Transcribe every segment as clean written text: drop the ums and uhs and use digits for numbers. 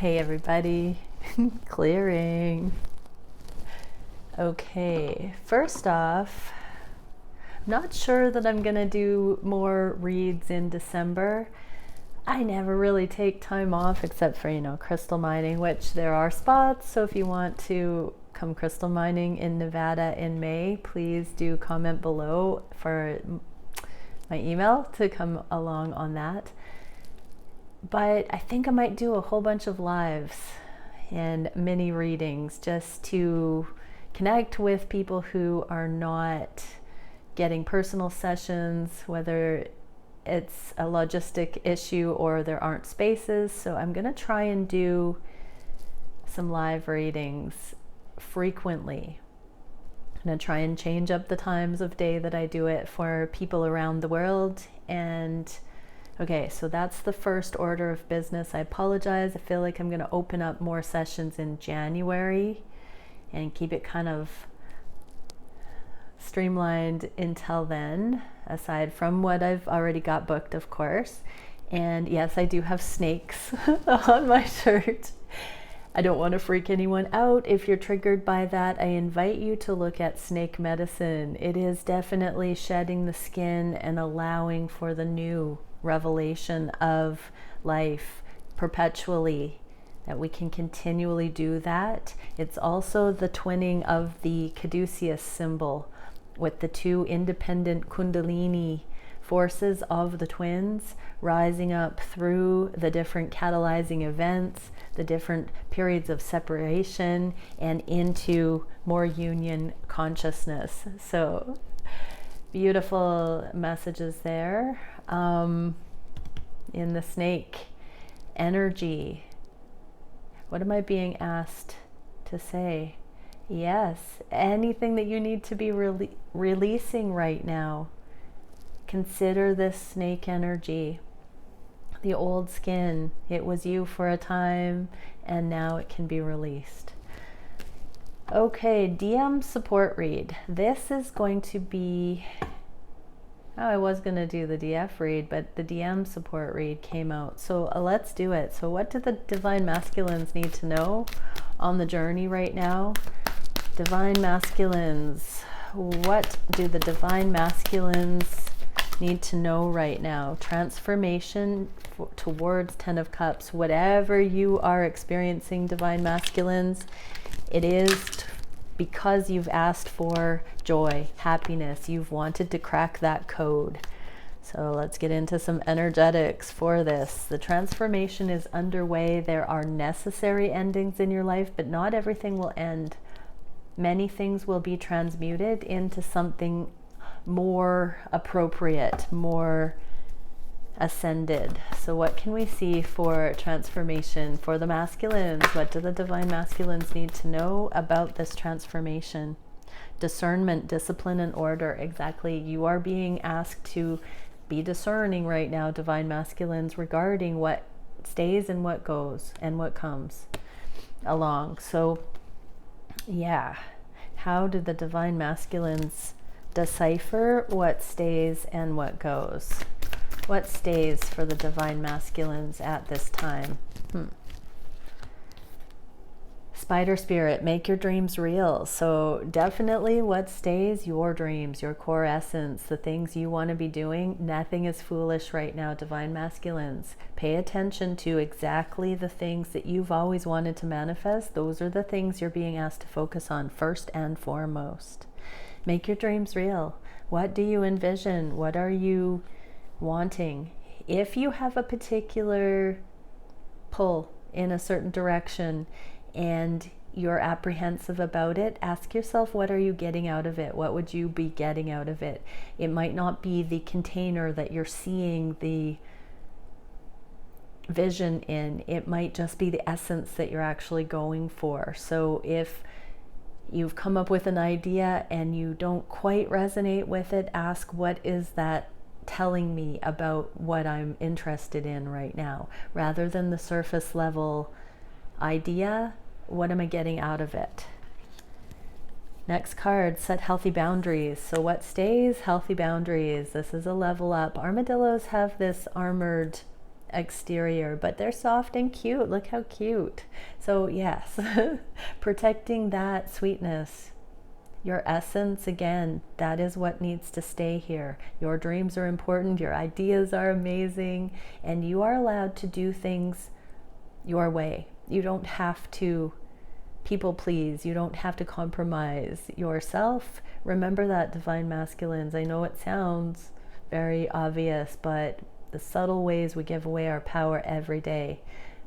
Hey everybody, clearing. Okay, first off, not sure that I'm gonna do more reads in December. I never really take time off except for, crystal mining, which there are spots. So if you want to come crystal mining in Nevada in May, please do comment below for my email to come along on that. But I think I might do a whole bunch of lives and mini readings just to connect with people who are not getting personal sessions, whether it's a logistic issue or there aren't spaces. So I'm going to try and do some live readings frequently. I'm going to try and change up the times of day that I do it for people around the world. And okay, so that's the first order of business. I apologize. I feel like I'm going to open up more sessions in January and keep it kind of streamlined until then, aside from what I've already got booked, of course. And yes, I do have snakes on my shirt. I don't want to freak anyone out. If you're triggered by that, I invite you to look at snake medicine. It is definitely shedding the skin and allowing for the new revelation of life perpetually, that we can continually do that. It's also the twinning of the caduceus symbol with the two independent kundalini forces of the twins rising up through the different catalyzing events, the different periods of separation, and into more union consciousness. So beautiful messages there. In the snake energy, what am I being asked to say? Yes, anything that you need to be releasing right now. Consider this snake energy, the old skin. It was you for a time and now it can be released. Okay, DM support read. This is going to be, I was going to do the DF read, but the DM support read came out. So let's do it. So what do the Divine Masculines need to know on the journey right now? Divine Masculines, what do the Divine Masculines need to know right now? Transformation towards 10 of Cups. Whatever you are experiencing, Divine Masculines, it is because you've asked for joy, happiness. You've wanted to crack that code. So let's get into some energetics for this. The transformation is underway. There are necessary endings in your life, but not everything will end. Many things will be transmuted into something more appropriate, more ascended. So what can we see for transformation for the masculines? What do the Divine Masculines need to know about this transformation? Discernment, discipline, and order. Exactly. You are being asked to be discerning right now, Divine Masculines, regarding what stays and what goes and what comes along. So yeah, how do the Divine Masculines decipher what stays and what goes? What stays for the Divine Masculines at this time? Spider Spirit, make your dreams real. So definitely what stays? Your dreams, your core essence, the things you want to be doing. Nothing is foolish right now, Divine Masculines. Pay attention to exactly the things that you've always wanted to manifest. Those are the things you're being asked to focus on first and foremost. Make your dreams real. What do you envision? What are you wanting? If you have a particular pull in a certain direction and you're apprehensive about it, ask yourself, what are you getting out of it? What would you be getting out of it? It might not be the container that you're seeing the vision in. It might just be the essence that you're actually going for. So if you've come up with an idea and you don't quite resonate with it, ask, what is that telling me about what I'm interested in right now? Rather than the surface level idea, what am I getting out of it? Next card, set healthy boundaries. So what stays? Healthy boundaries. This is a level up. Armadillos have this armored exterior, but they're soft and cute. Look how cute. So yes, protecting that sweetness, your essence, again, that is what needs to stay here. Your dreams are important, your ideas are amazing, and you are allowed to do things your way. You don't have to people please. You don't have to compromise yourself. Remember that, divine masculines. I know it sounds very obvious, but the subtle ways we give away our power every day.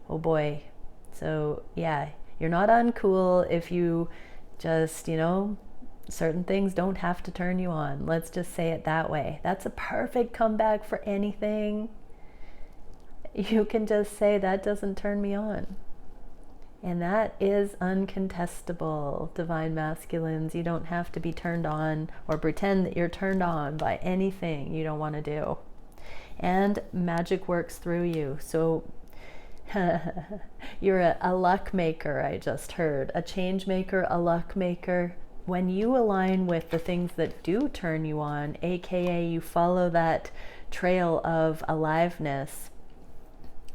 Oh boy. So yeah, you're not uncool if you just, certain things don't have to turn you on. Let's just say it that way. That's a perfect comeback for anything. You can just say, that doesn't turn me on. And that is uncontestable, divine masculines. You don't have to be turned on or pretend that you're turned on by anything you don't want to do. And magic works through you. So you're a luck maker, I just heard. A change maker, a luck maker. When you align with the things that do turn you on, aka you follow that trail of aliveness,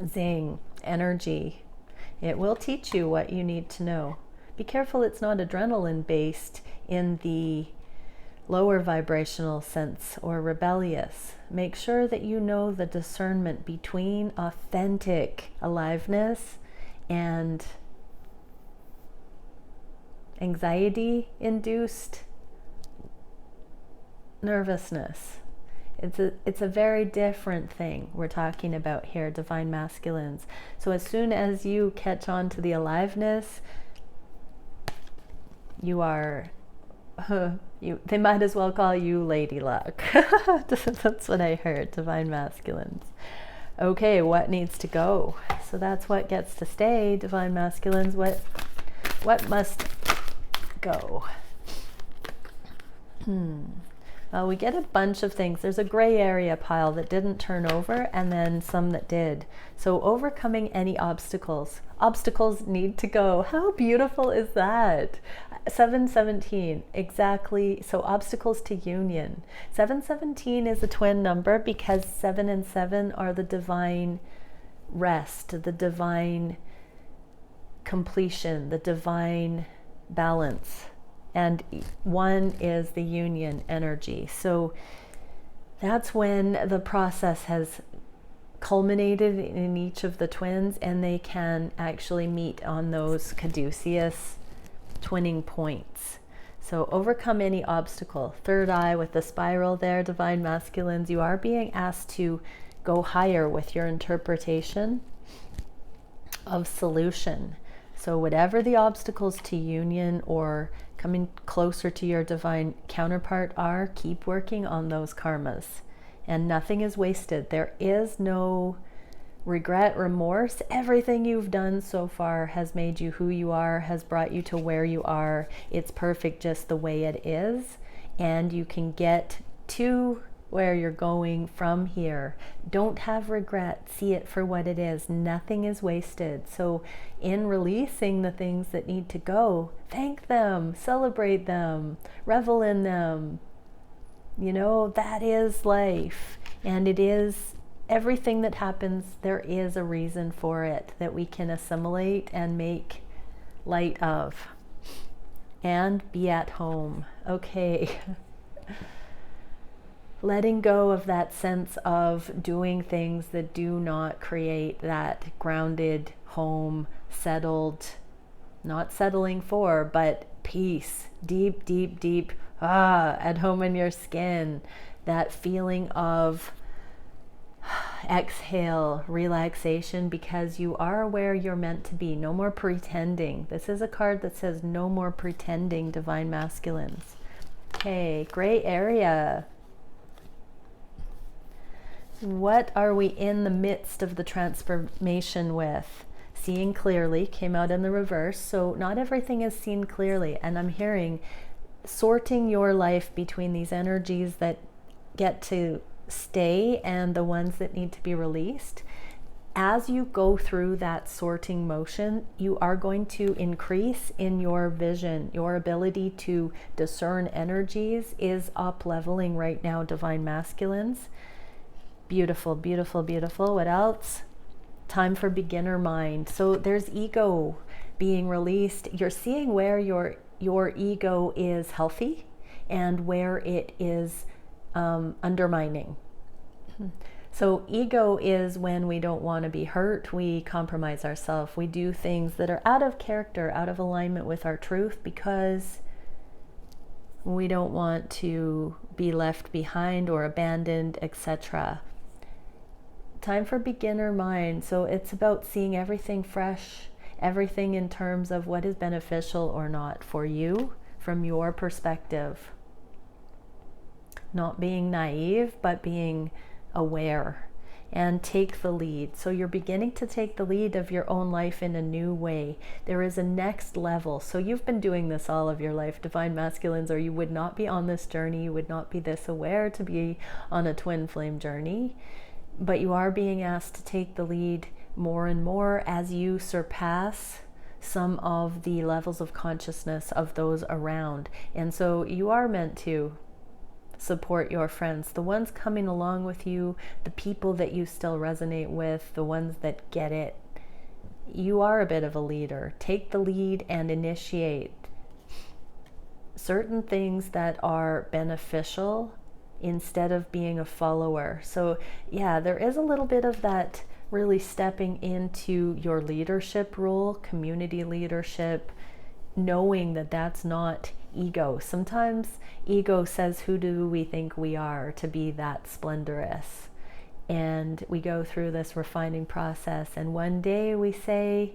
zing, energy, it will teach you what you need to know. Be careful it's not adrenaline based in the lower vibrational sense or rebellious. Make sure that you know the discernment between authentic aliveness and anxiety induced nervousness. It's a very different thing we're talking about here, divine masculines. So as soon as you catch on to the aliveness, you are, they might as well call you Lady Luck. That's what I heard, divine masculines. Okay, what needs to go? So that's what gets to stay, divine masculines. What must go? Well, we get a bunch of things. There's a gray area pile that didn't turn over and then some that did. So overcoming any obstacles. Obstacles need to go. How beautiful is that? 717, exactly. So obstacles to union. 717 is a twin number because 7 and 7 are the divine rest, the divine completion, the divine balance. And 1 is the union energy. So that's when the process has culminated in each of the twins and they can actually meet on those caduceus twinning points. So overcome any obstacle. Third eye with the spiral there, divine masculines. You are being asked to go higher with your interpretation of solution. So whatever the obstacles to union or coming closer to your divine counterpart are, keep working on those karmas. And nothing is wasted. There is no regret, remorse. Everything you've done so far has made you who you are, has brought you to where you are. It's perfect just the way it is. And you can get to where you're going from here. Don't have regret. See it for what it is. Nothing is wasted. So in releasing the things that need to go, thank them, celebrate them, revel in them. That is life. And it is everything that happens, there is a reason for it that we can assimilate and make light of. And be at home. Okay. Letting go of that sense of doing things that do not create that grounded home, settled, not settling for, but peace, deep, deep, deep, at home in your skin. That feeling of exhale, relaxation, because you are where you're meant to be. No more pretending. This is a card that says no more pretending, divine masculines. Okay, gray area. What are we in the midst of the transformation with? Seeing clearly came out in the reverse. So not everything is seen clearly. And I'm hearing sorting your life between these energies that get to stay and the ones that need to be released. As you go through that sorting motion, you are going to increase in your vision. Your ability to discern energies is up leveling right now, divine masculines. Beautiful, beautiful, beautiful. What else? Time for beginner mind. So there's ego being released. You're seeing where your ego is healthy and where it is undermining. So ego is when we don't want to be hurt, we compromise ourselves, we do things that are out of character, out of alignment with our truth, because we don't want to be left behind or abandoned, etc. Time for beginner mind. So it's about seeing everything fresh, everything in terms of what is beneficial or not for you from your perspective. Not being naive, but being aware, and take the lead. So you're beginning to take the lead of your own life in a new way. There is a next level. So you've been doing this all of your life, divine masculines, or you would not be on this journey. You would not be this aware to be on a twin flame journey. But you are being asked to take the lead more and more as you surpass some of the levels of consciousness of those around. And so you are meant to support your friends, the ones coming along with you, the people that you still resonate with, the ones that get it. You are a bit of a leader. Take the lead and initiate certain things that are beneficial instead of being a follower. So yeah, there is a little bit of that really stepping into your leadership role, community leadership, knowing that that's not ego. Sometimes ego says, who do we think we are to be that splendorous? And we go through this refining process, and one day we say,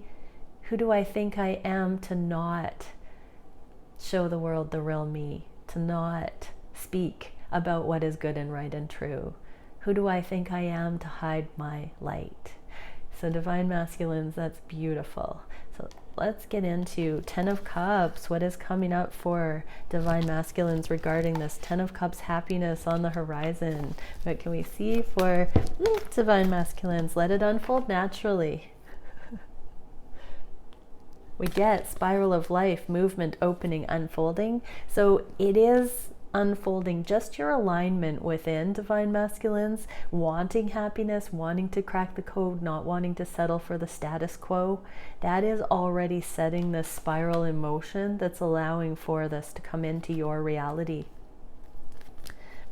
who do I think I am to not show the world the real me, to not speak about what is good and right and true? Who do I think I am to hide my light? So divine masculines, that's beautiful. So let's get into 10 of Cups. What is coming up for divine masculines regarding this 10 of Cups happiness on the horizon? What can we see for divine masculines? Let it unfold naturally. We get spiral of life, movement, opening, unfolding. So it is unfolding, just your alignment within, divine masculines, wanting happiness, wanting to crack the code, not wanting to settle for the status quo. That is already setting this spiral in motion that's allowing for this to come into your reality.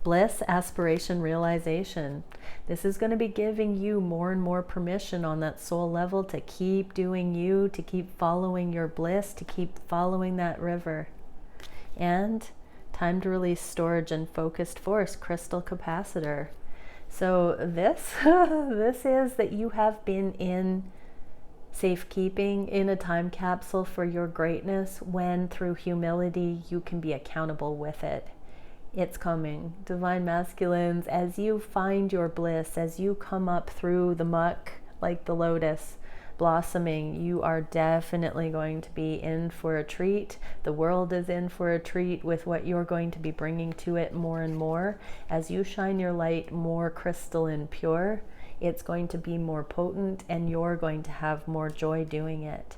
Bliss, aspiration, realization. This is going to be giving you more and more permission on that soul level to keep doing you, to keep following your bliss, to keep following that river. And time to release storage and focused force, crystal capacitor. So this is that you have been in safekeeping, in a time capsule for your greatness, when through humility you can be accountable with it. It's coming. Divine masculines, as you find your bliss, as you come up through the muck like the lotus blossoming, you are definitely going to be in for a treat. The world is in for a treat with what you're going to be bringing to it more and more. As you shine your light more crystalline pure, it's going to be more potent, and you're going to have more joy doing it.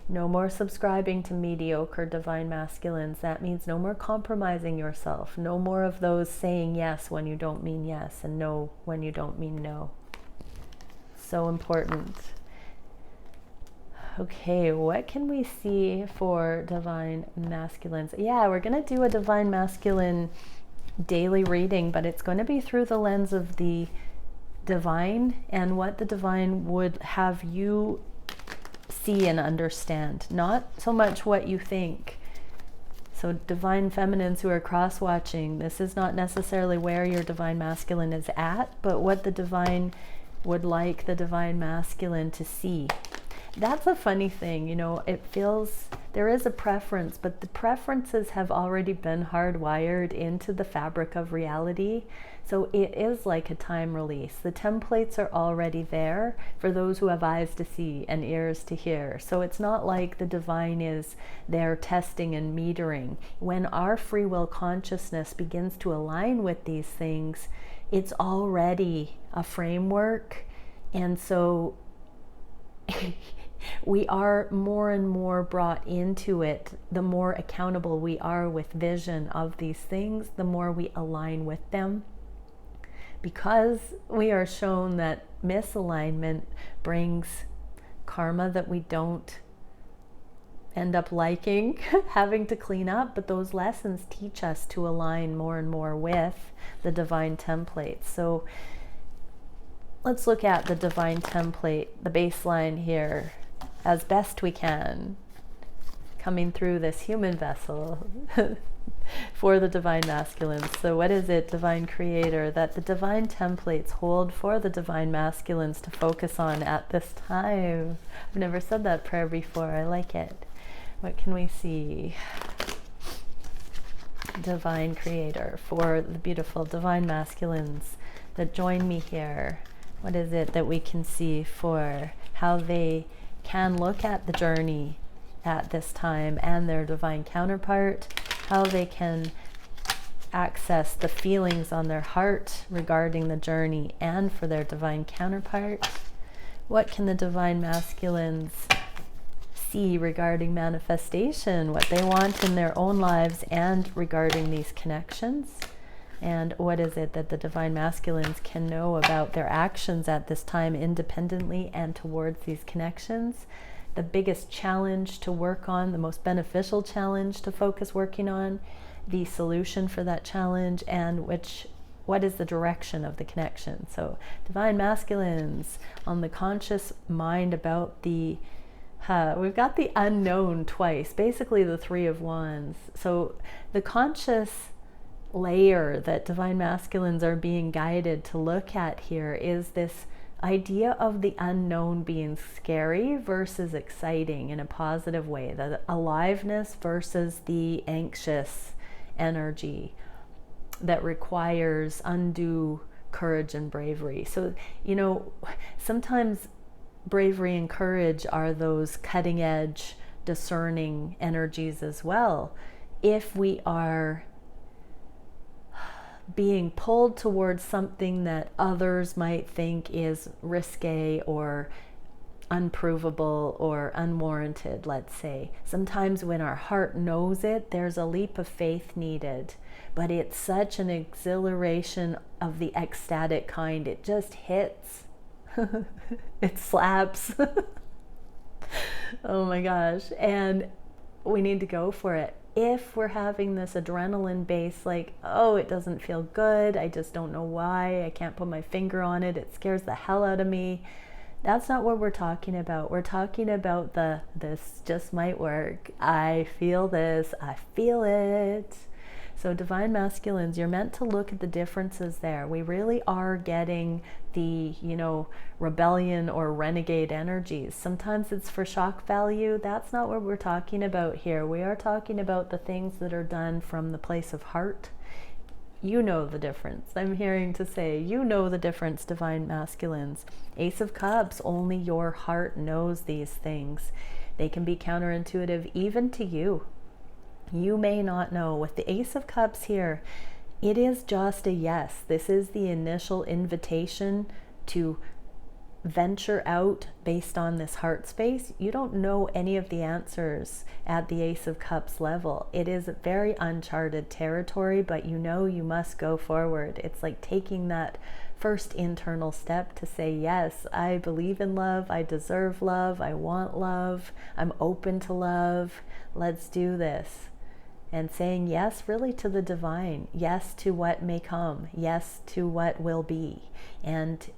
No more subscribing to mediocre divine masculines. That means no more compromising yourself. No more of those saying yes when you don't mean yes, and no when you don't mean no. So important. Okay, what can we see for divine masculines? Yeah, we're going to do a divine masculine daily reading, but it's going to be through the lens of the divine and what the divine would have you see and understand, not so much what you think. So divine feminines who are cross-watching, this is not necessarily where your divine masculine is at, but what the divine would like the divine masculine to see. That's a funny thing, you know, it feels there is a preference, but the preferences have already been hardwired into the fabric of reality. So it is like a time release. The templates are already there for those who have eyes to see and ears to hear. So it's not like the divine is there testing and metering. When our free will consciousness begins to align with these things, it's already a framework. And so we are more and more brought into it. The more accountable we are with vision of these things, the more we align with them. Because we are shown that misalignment brings karma that we don't end up liking, having to clean up, but those lessons teach us to align more and more with the divine template. So let's look at the divine template, the baseline here, as best we can, coming through this human vessel for the divine masculines. So what is it, divine creator, that the divine templates hold for the divine masculines to focus on at this time? I've never said that prayer before. I like it. What can we see? Divine creator for the beautiful divine masculines that join me here. What is it that we can see for how they can look at the journey at this time and their divine counterpart, how they can access the feelings on their heart regarding the journey and for their divine counterpart? What can the divine masculines see regarding manifestation, what they want in their own lives and regarding these connections? And what is it that the divine masculines can know about their actions at this time independently and towards these connections? The biggest challenge to work on, the most beneficial challenge to focus working on, the solution for that challenge, and what is the direction of the connection? So divine masculines on the conscious mind about the we've got the unknown twice, basically the Three of Wands. So the conscious layer that divine masculines are being guided to look at here is this idea of the unknown being scary versus exciting in a positive way, the aliveness versus the anxious energy that requires undue courage and bravery. So, sometimes bravery and courage are those cutting edge, discerning energies as well. If we are being pulled towards something that others might think is risque or unprovable or unwarranted, let's say. Sometimes when our heart knows it, there's a leap of faith needed, but it's such an exhilaration of the ecstatic kind. It just hits. It slaps. Oh my gosh. And we need to go for it. If we're having this adrenaline base, like, oh, it doesn't feel good, I just don't know why, I can't put my finger on it, it scares the hell out of me, that's not what we're talking about. We're talking about this just might work, I feel this, I feel it. So divine masculines, you're meant to look at the differences there. We really are getting the, rebellion or renegade energies. Sometimes it's for shock value. That's not what we're talking about here. We are talking about the things that are done from the place of heart. You know the difference. I'm hearing to say, you know the difference, divine masculines. Ace of Cups, only your heart knows these things. They can be counterintuitive even to you. You may not know. With the Ace of Cups here, it is just a yes. This is the initial invitation to venture out based on this heart space. You don't know any of the answers at the Ace of Cups level. It is very uncharted territory, but you must go forward. It's like taking that first internal step to say, yes, I believe in love, I deserve love, I want love, I'm open to love, let's do this. And saying yes really to the divine, yes to what may come, yes to what will be, and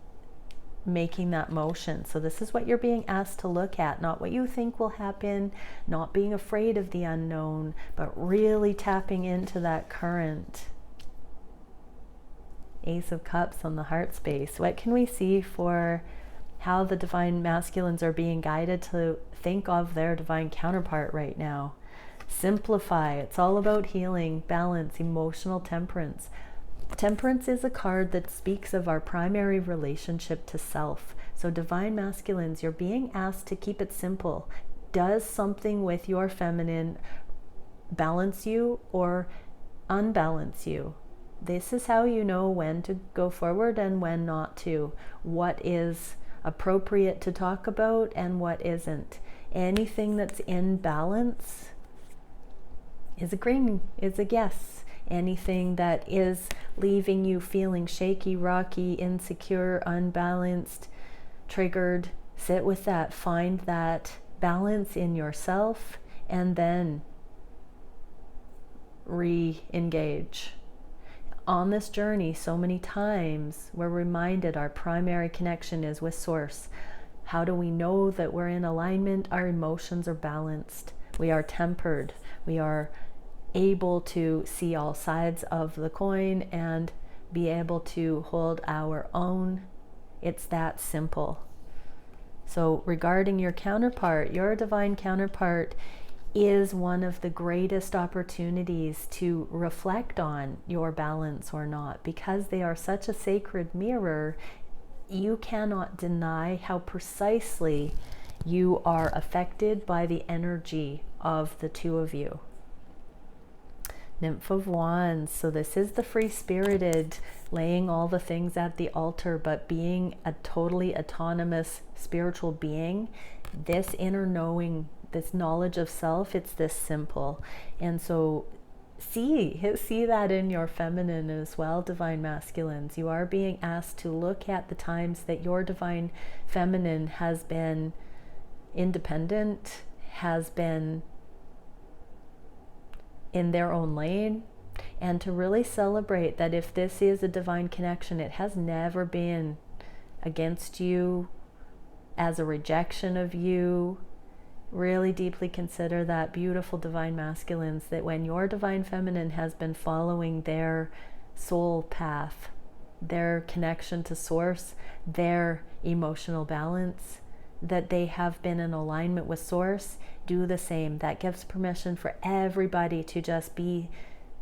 making that motion. So this is what you're being asked to look at, not what you think will happen, not being afraid of the unknown, but really tapping into that current. Ace of Cups on the heart space. What can we see for how the divine masculines are being guided to think of their divine counterpart right now? Simplify. It's all about healing, balance, emotional temperance. Temperance is a card that speaks of our primary relationship to self. So divine masculines, you're being asked to keep it simple. Does something with your feminine balance you or unbalance you? This is how you know when to go forward and when not to. What is appropriate to talk about and what isn't. Anything that's in balance is a green, is a yes. anything that is leaving you feeling shaky, rocky, insecure, unbalanced, triggered. Sit with that, find that balance in yourself, and then re-engage. On this journey, so many times we're reminded our primary connection is with Source. How do we know that we're in alignment? Our emotions are balanced. We are tempered. We are able to see all sides of the coin and be able to hold our own. It's that simple. So regarding your counterpart, your divine counterpart is one of the greatest opportunities to reflect on your balance or not. Because they are such a sacred mirror, you cannot deny how precisely you are affected by the energy of the two of you. Nymph of Wands. So this is the free-spirited, laying all the things at the altar, but being a totally autonomous spiritual being. This inner knowing, this knowledge of self, it's this simple. And so see that in your feminine as well, divine masculines. You are being asked to look at the times that your divine feminine has been independent, has been in their own lane, and to really celebrate that if this is a divine connection, it has never been against you, as a rejection of you. Really deeply consider that, beautiful divine masculines, that when your divine feminine has been following their soul path, their connection to Source, their emotional balance, that they have been in alignment with Source. Do the same. That gives permission for everybody to just be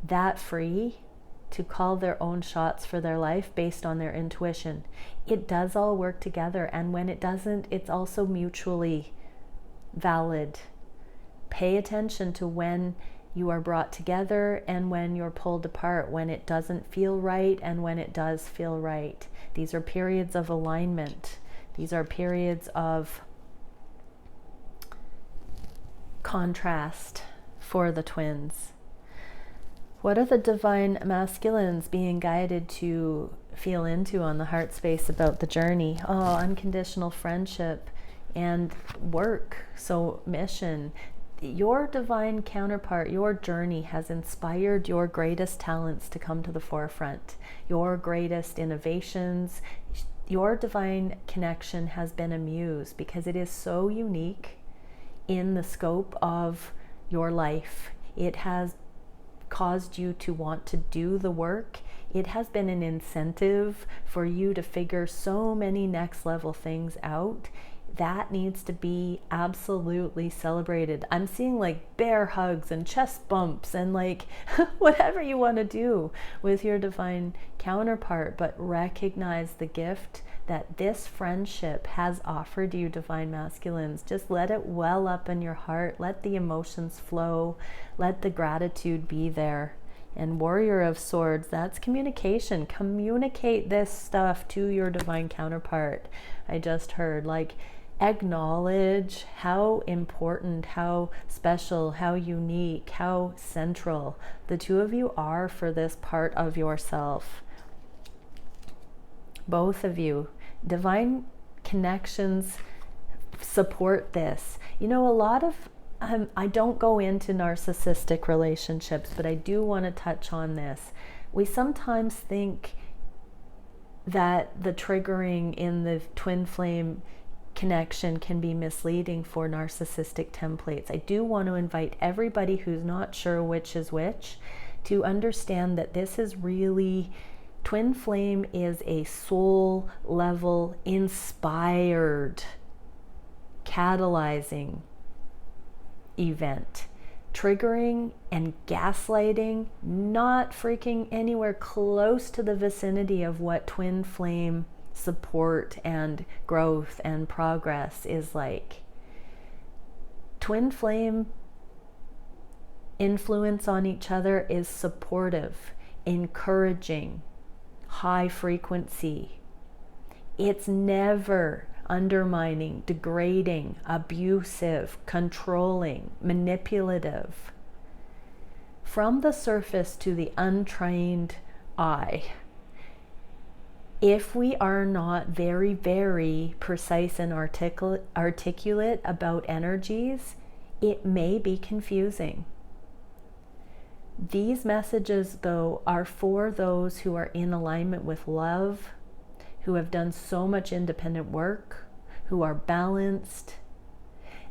that free to call their own shots for their life based on their intuition. It does all work together, and when it doesn't, it's also mutually valid. Pay attention to when you are brought together and when you're pulled apart, when it doesn't feel right and when it does feel right. These are periods of alignment. These are periods of contrast for the twins. What are the divine masculines being guided to feel into on the heart space about the journey? Oh, unconditional friendship and work. So mission. Your divine counterpart, your journey has inspired your greatest talents to come to the forefront, your greatest innovations. Your divine connection has been a muse because it is so unique in the scope of your life. It has caused you to want to do the work. It has been an incentive for you to figure so many next level things out. That needs to be absolutely celebrated. I'm seeing like bear hugs and chest bumps and like whatever you want to do with your divine counterpart, but recognize the gift that this friendship has offered you, divine masculines. Just let it well up in your heart. Let the emotions flow. Let the gratitude be there. And Warrior of Swords, that's communication. Communicate this stuff to your divine counterpart. I just heard, like, acknowledge how important, how special, how unique, how central the two of you are for this part of yourself. Both of you. Divine connections support this. You know, a lot of I don't go into narcissistic relationships, but I do want to touch on this. We sometimes think that the triggering in the twin flame connection can be misleading for narcissistic templates. I do want to invite everybody who's not sure which is which to understand that this is really, twin flame is a soul level inspired catalyzing event. Triggering and gaslighting, not freaking anywhere close to the vicinity of what twin flame support and growth and progress is like. Twin flame influence on each other is supportive, encouraging, high frequency. It's never undermining, degrading, abusive, controlling, manipulative. from the surface to the untrained eye, if we are not very, very precise and articulate about energies, it may be confusing. These messages, though, are for those who are in alignment with love, who have done so much independent work, who are balanced,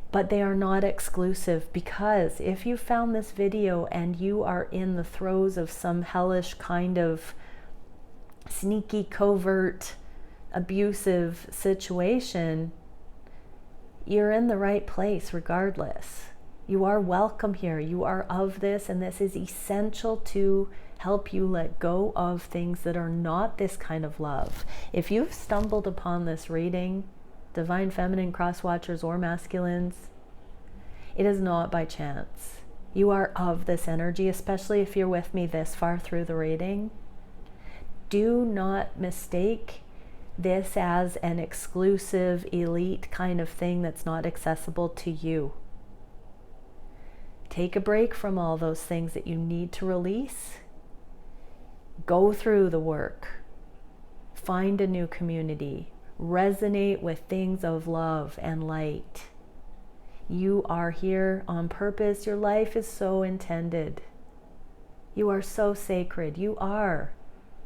but they are not exclusive, because if you found this video and you are in the throes of some hellish kind of sneaky, covert, abusive situation, you're in the right place regardless. You are welcome here. You are of this, and this is essential to help you let go of things that are not this kind of love. If you've stumbled upon this reading, Divine Feminine, Cross Watchers, or Masculines, it is not by chance. You are of this energy, especially if you're with me this far through the reading. Do not mistake this as an exclusive, elite kind of thing that's not accessible to you. Take a break from all those things that you need to release. Go through the work. Find a new community. Resonate with things of love and light. You are here on purpose. Your life is so intended. You are so sacred. You are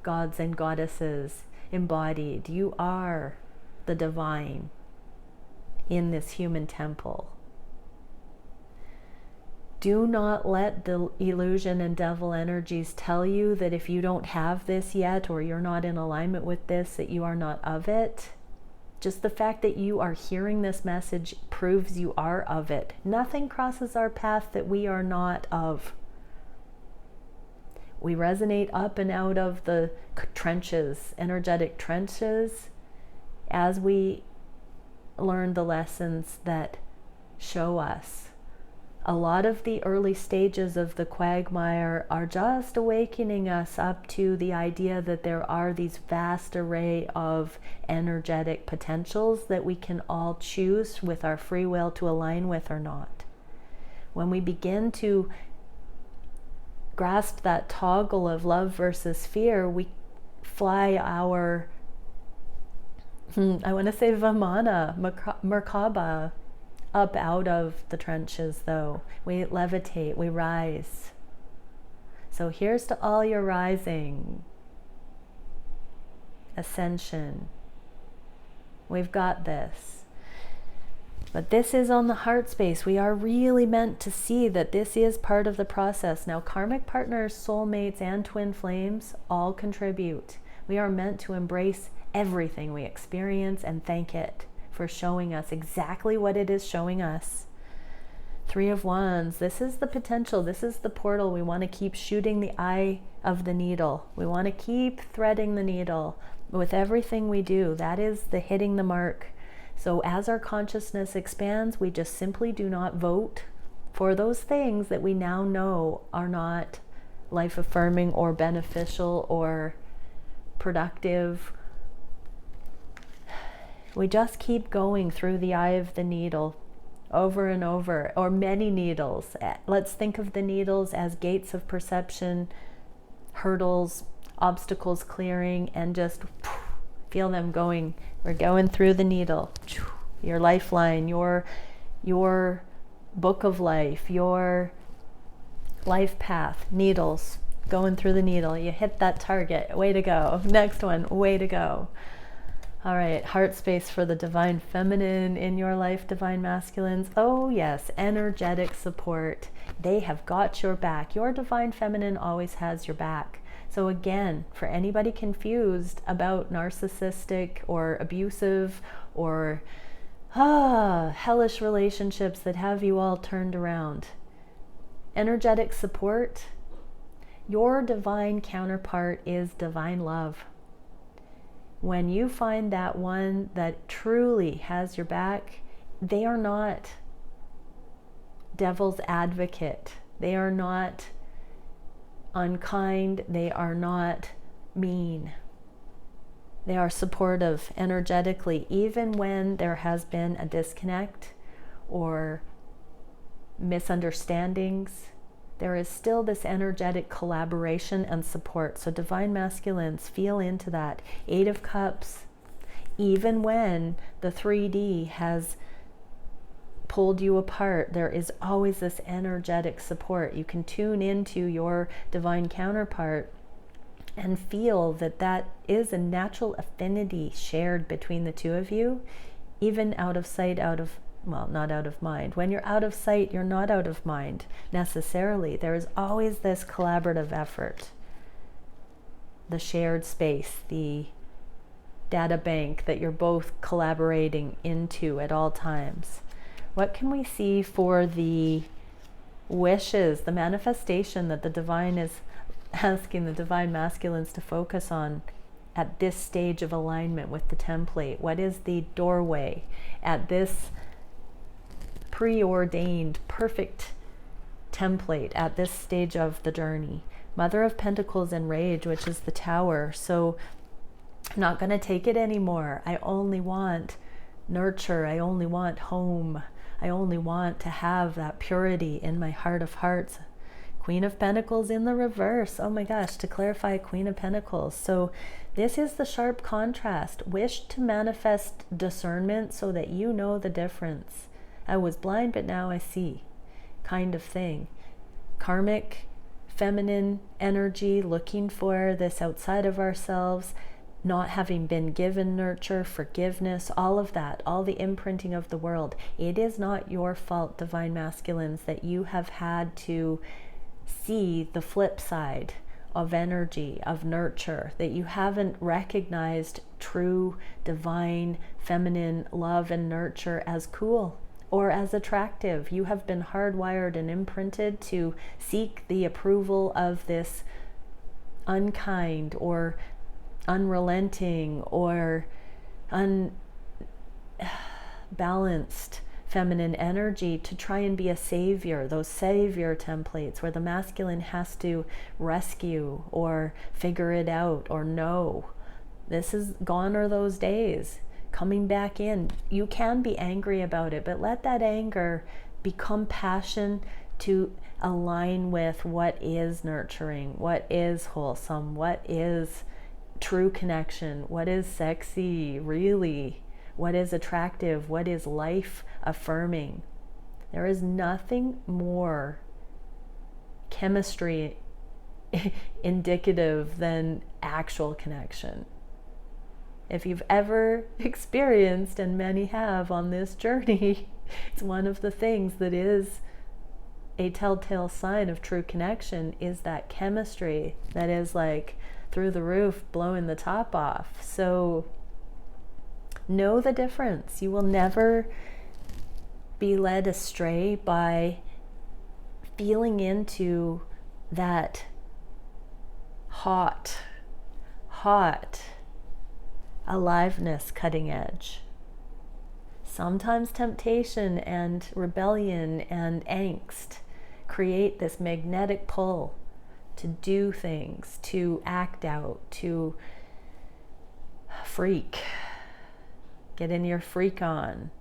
gods and goddesses embodied. You are the divine in this human temple. Do not let the illusion and devil energies tell you that if you don't have this yet, or you're not in alignment with this, that you are not of it. Just the fact that you are hearing this message proves you are of it. Nothing crosses our path that we are not of. We resonate up and out of the trenches, energetic trenches, as we learn the lessons that show us. A lot of the early stages of the quagmire are just awakening us up to the idea that there are these vast array of energetic potentials that we can all choose with our free will to align with or not. When we begin to grasp that toggle of love versus fear, we fly our, I want to say Vamana, Merkaba, up out of the trenches, though. We levitate, we rise. So here's to all your rising. Ascension. We've got this. But this is on the heart space. We are really meant to see that this is part of the process. Now, karmic partners, soulmates, and twin flames all contribute. We are meant to embrace everything we experience and thank it for showing us exactly what it is showing us. Three of Wands, this is the potential, this is the portal. We want to keep shooting the eye of the needle. We want to keep threading the needle with everything we do. That is the hitting the mark. So as our consciousness expands, we just simply do not vote for those things that we now know are not life-affirming or beneficial or productive. We just keep going through the eye of the needle over and over, or many needles. Let's think of the needles as gates of perception, hurdles, obstacles clearing, and just feel them going. We're going through the needle. Your lifeline, your book of life, your life path, needles, going through the needle. You hit that target. Way to go. Next one. Way to go. All right, heart space for the divine feminine in your life, divine masculines. Oh yes, energetic support. They have got your back. Your divine feminine always has your back. So again, for anybody confused about narcissistic or abusive or hellish relationships that have you all turned around, energetic support, your divine counterpart is divine love. When you find that one that truly has your back, they are not devil's advocate. They are not unkind. They are not mean. They are supportive energetically, even when there has been a disconnect or misunderstandings. there is still this energetic collaboration and support. So divine masculines, feel into that. 8 of Cups, even when the 3D has pulled you apart, there is always this energetic support. You can tune into your divine counterpart and feel that that is a natural affinity shared between the two of you, even out of sight, well, not out of mind. When you're out of sight, you're not out of mind necessarily. There is always this collaborative effort, the shared space, the data bank that you're both collaborating into at all times. What can we see for the wishes, the manifestation that the divine is asking the divine masculines to focus on at this stage of alignment with the template? What is the doorway at this preordained, perfect template at this stage of the journey? Mother of Pentacles and Rage, which is the Tower. So I'm not going to take it anymore. I only want nurture. I only want home. I only want to have that purity in my heart of hearts. Queen of Pentacles in the reverse. Oh my gosh, to clarify, Queen of Pentacles. So this is the sharp contrast. Wish to manifest discernment so that you know the difference. I was blind, but now I see, kind of thing. Karmic, feminine energy, looking for this outside of ourselves, not having been given nurture, forgiveness, all of that, all the imprinting of the world. It is not your fault, divine masculines, that you have had to see the flip side of energy, of nurture, that you haven't recognized true divine feminine love and nurture as cool or as attractive. You have been hardwired and imprinted to seek the approval of this unkind or unrelenting or unbalanced feminine energy, to try and be a savior, those savior templates where the masculine has to rescue or figure it out or know. This is gone are those days. Coming back in, you can be angry about it, but let that anger become passion to align with what is nurturing, what is wholesome, what is true connection, what is sexy, really, what is attractive, what is life affirming. There is nothing more chemistry indicative than actual connection. If you've ever experienced, and many have on this journey, it's one of the things that is a telltale sign of true connection, is that chemistry that is like through the roof, blowing the top off. So know the difference. You will never be led astray by feeling into that hot aliveness, cutting edge. Sometimes temptation and rebellion and angst create this magnetic pull to do things, to act out, to freak, get in your freak on.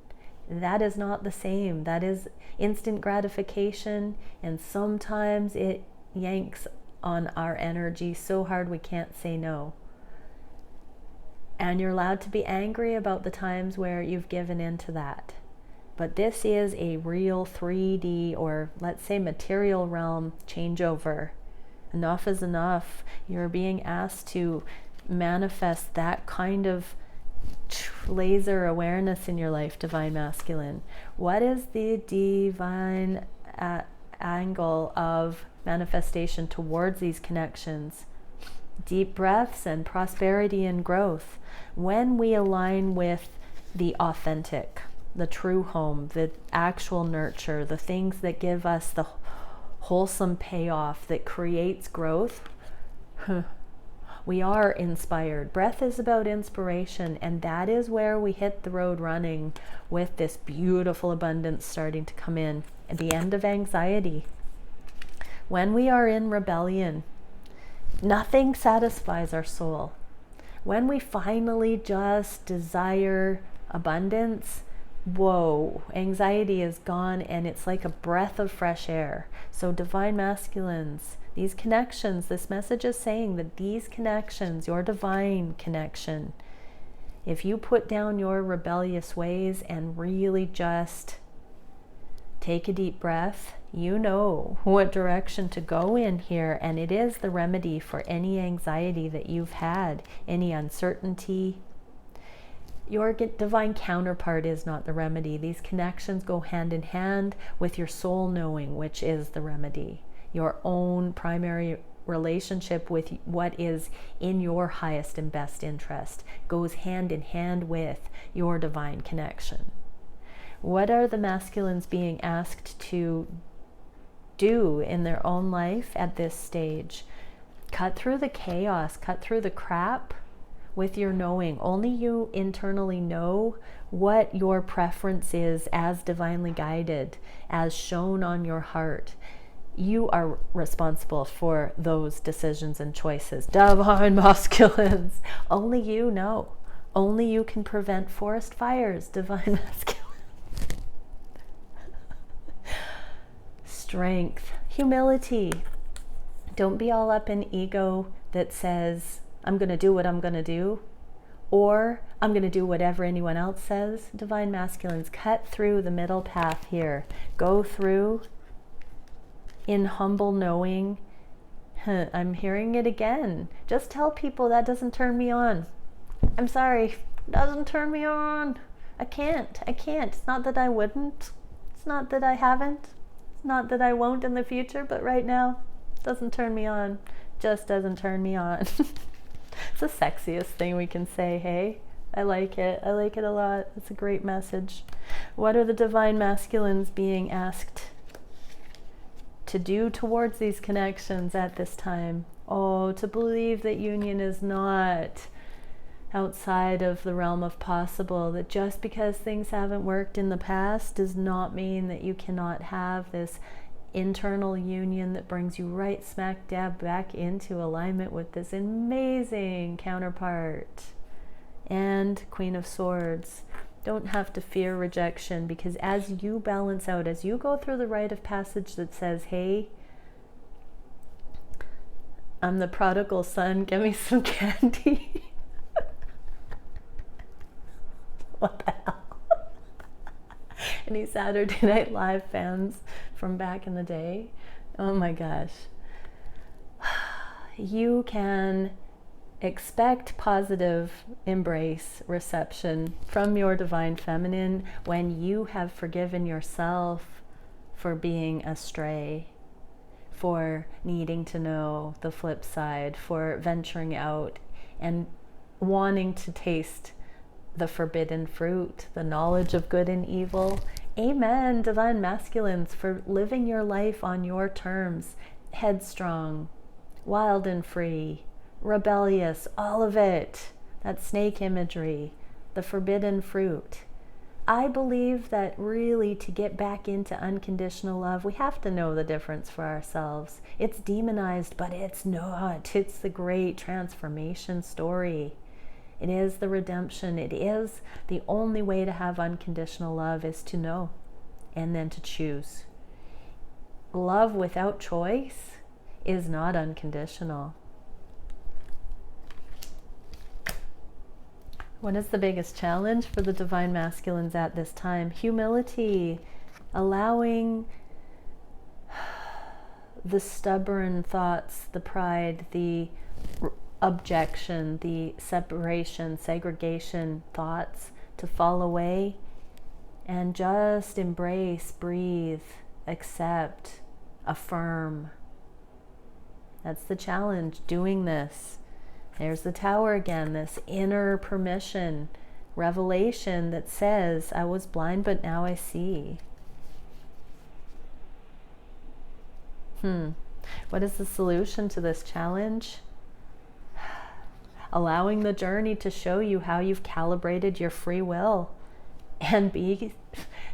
That is not the same. That is instant gratification, and sometimes it yanks on our energy so hard we can't say no. And you're allowed to be angry about the times where you've given into that. But this is a real 3D, or let's say material realm changeover. Enough is enough. You're being asked to manifest that kind of laser awareness in your life, divine masculine. What is the divine angle of manifestation towards these connections? Deep breaths and prosperity and growth. When we align with the authentic, the true home, the actual nurture, the things that give us the wholesome payoff that creates growth, we are inspired. Breath is about inspiration, and that is where we hit the road running with this beautiful abundance starting to come in. At the end of anxiety, when we are in rebellion, nothing satisfies our soul. When we finally just desire abundance, whoa, anxiety is gone, and it's like a breath of fresh air. So divine masculines, these connections, this message is saying that these connections, your divine connection, if you put down your rebellious ways and really just take a deep breath, you know what direction to go in here, and it is the remedy for any anxiety that you've had, any uncertainty. Your divine counterpart is not the remedy. These connections go hand in hand with your soul knowing, which is the remedy. Your own primary relationship with what is in your highest and best interest goes hand in hand with your divine connection. What are the masculines being asked to do in their own life at this stage? Cut through the chaos, cut through the crap with your knowing. Only you internally know what your preference is as divinely guided, as shown on your heart. You are responsible for those decisions and choices. Divine masculines. Only you know. Only you can prevent forest fires, divine masculines. Strength, humility. Don't be all up in ego that says, I'm going to do what I'm going to do, or I'm going to do whatever anyone else says. Divine masculines, cut through the middle path here. Go through in humble knowing. I'm hearing it again. Just tell people that doesn't turn me on. I'm sorry, it doesn't turn me on. I can't. It's not that I wouldn't. It's not that I haven't. It's not that I won't in the future, but right now, it doesn't turn me on. Just doesn't turn me on. It's the sexiest thing we can say, hey? I like it. I like it a lot. It's a great message. What are the divine masculines being asked to do towards these connections at this time? Oh, to believe that union is not outside of the realm of possible, that just because things haven't worked in the past does not mean that you cannot have this internal union that brings you right smack dab back into alignment with this amazing counterpart. And Queen of Swords. Don't have to fear rejection, because as you balance out, as you go through the rite of passage that says, hey, I'm the prodigal son, give me some candy. What the hell? Any Saturday Night Live fans from back in the day? Oh my gosh. You can expect positive embrace, reception from your divine feminine when you have forgiven yourself for being astray, for needing to know the flip side, for venturing out and wanting to taste the forbidden fruit, the knowledge of good and evil. Amen, divine masculines, for living your life on your terms, headstrong, wild and free, rebellious, all of it. That snake imagery, the forbidden fruit. I believe that really to get back into unconditional love, we have to know the difference for ourselves. It's demonized, but it's not. It's the great transformation story. It is the redemption. It is the only way to have unconditional love, is to know and then to choose. Love without choice is not unconditional. What is the biggest challenge for the divine masculines at this time? Humility, allowing the stubborn thoughts, the pride, the objection, the separation, segregation thoughts to fall away, and just embrace, breathe, accept, affirm. That's the challenge, doing this. There's the Tower again, this inner permission, revelation that says, I was blind, but now I see. What is the solution to this challenge? Allowing the journey to show you how you've calibrated your free will, and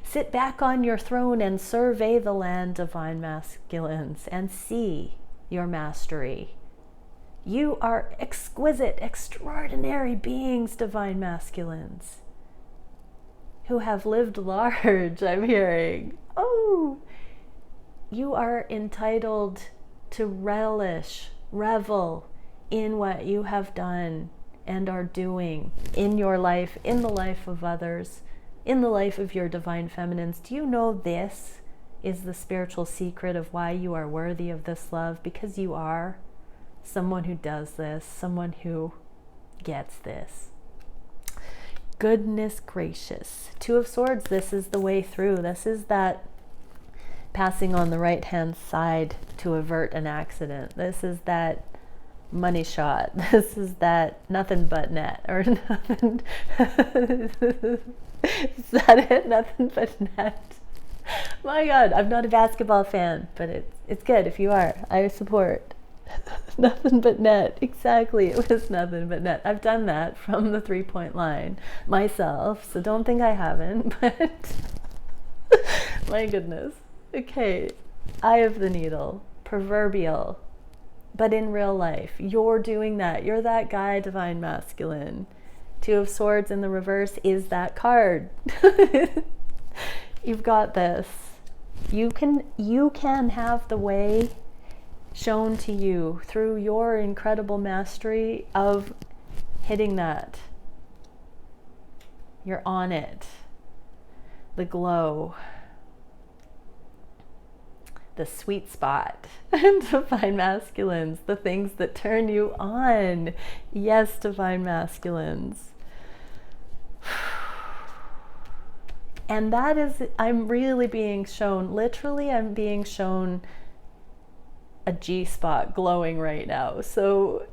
sit back on your throne and survey the land, divine masculines, and see your mastery. You are exquisite, extraordinary beings, divine masculines. who have lived large, I'm hearing. Oh, you are entitled to relish, revel in what you have done and are doing in your life, in the life of others, in the life of your divine feminines. Do you know this is the spiritual secret of why you are worthy of this love? Because you are someone who does this, someone who gets this. Goodness gracious. Two of Swords, this is the way through. This is that passing on the right hand side to avert an accident. This is that money shot. This is that nothing but net, or nothing. Is that it? Nothing but net. My God, I'm not a basketball fan, but it's good if you are. I support. Nothing but net. Exactly, it was nothing but net. I've done that from the 3-point line myself, so don't think I haven't, but my goodness. Okay, eye of the needle, proverbial, but in real life, you're doing that. You're that guy, divine masculine. Two of Swords in the reverse is that card. You've got this. You can have the way shown to you through your incredible mastery of hitting that. You're on it. The glow. The sweet spot. Divine masculines. The things that turn you on. Yes, divine masculines. And that is, I'm really being shown, literally I'm being shown a G-spot glowing right now. So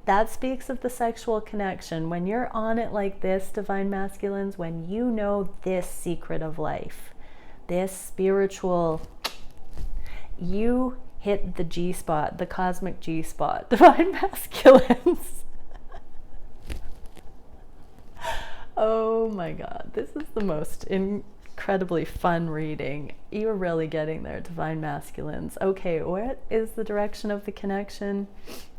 that speaks of the sexual connection. When you're on it like this, divine masculines, when you know this secret of life, this spiritual, you hit the G-spot, the cosmic G-spot, divine masculines. Oh my God, this is the most incredibly fun reading. You're really getting there, divine masculines. Okay, what is the direction of the connection?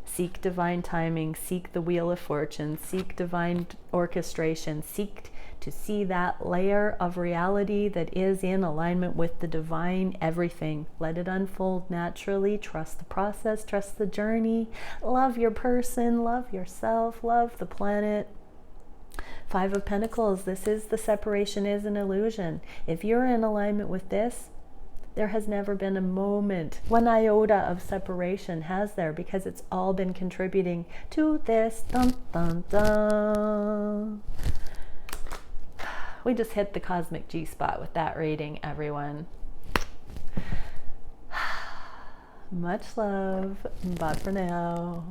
Seek divine timing, seek the wheel of fortune, seek divine orchestration, seek to see that layer of reality that is in alignment with the divine everything. Let it unfold naturally. Trust the process, trust the journey. Love your person, love yourself, love the planet. Five of Pentacles, this is the separation is an illusion. If you're in alignment with this, there has never been a moment, one iota of separation, has there? Because it's all been contributing to this. Dun, dun, dun. We just hit the cosmic G-spot with that reading, everyone. Much love. Bye for now.